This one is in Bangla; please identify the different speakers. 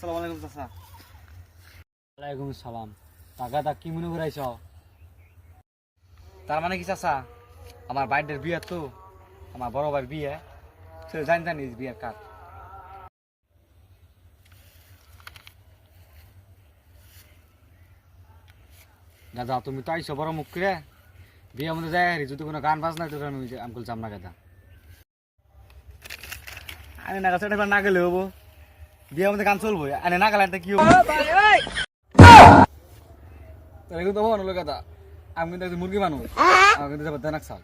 Speaker 1: আসসালামু আলাইকুম চাচা।
Speaker 2: ওয়ালাইকুম সালাম। টাকাটা কি মনে করাইছ?
Speaker 1: তার মানে কি চাচা, আমার বাইরের বিয়ে তো, আমার বড় ভাইয়ের বিয়ে, সে জানি বিয়ের কাজ।
Speaker 2: দাদা তুমি তো আইসো বড় মুখ করে, বিয়ের মধ্যে যাই হারি, যদি কোনো গান বাজনা তো আমি বলছিলাম না গাদা।
Speaker 1: আমি না কাছে না গেলে হবো, বিয়ের মধ্যে গান চলবো, আরে না গেলে কি হবো?
Speaker 2: তাহলে কিন্তু হবো না গাদা, আমি কিন্তু একজন মুরগি মানুষ, আমার কিন্তু যাবার দেনাক চাল।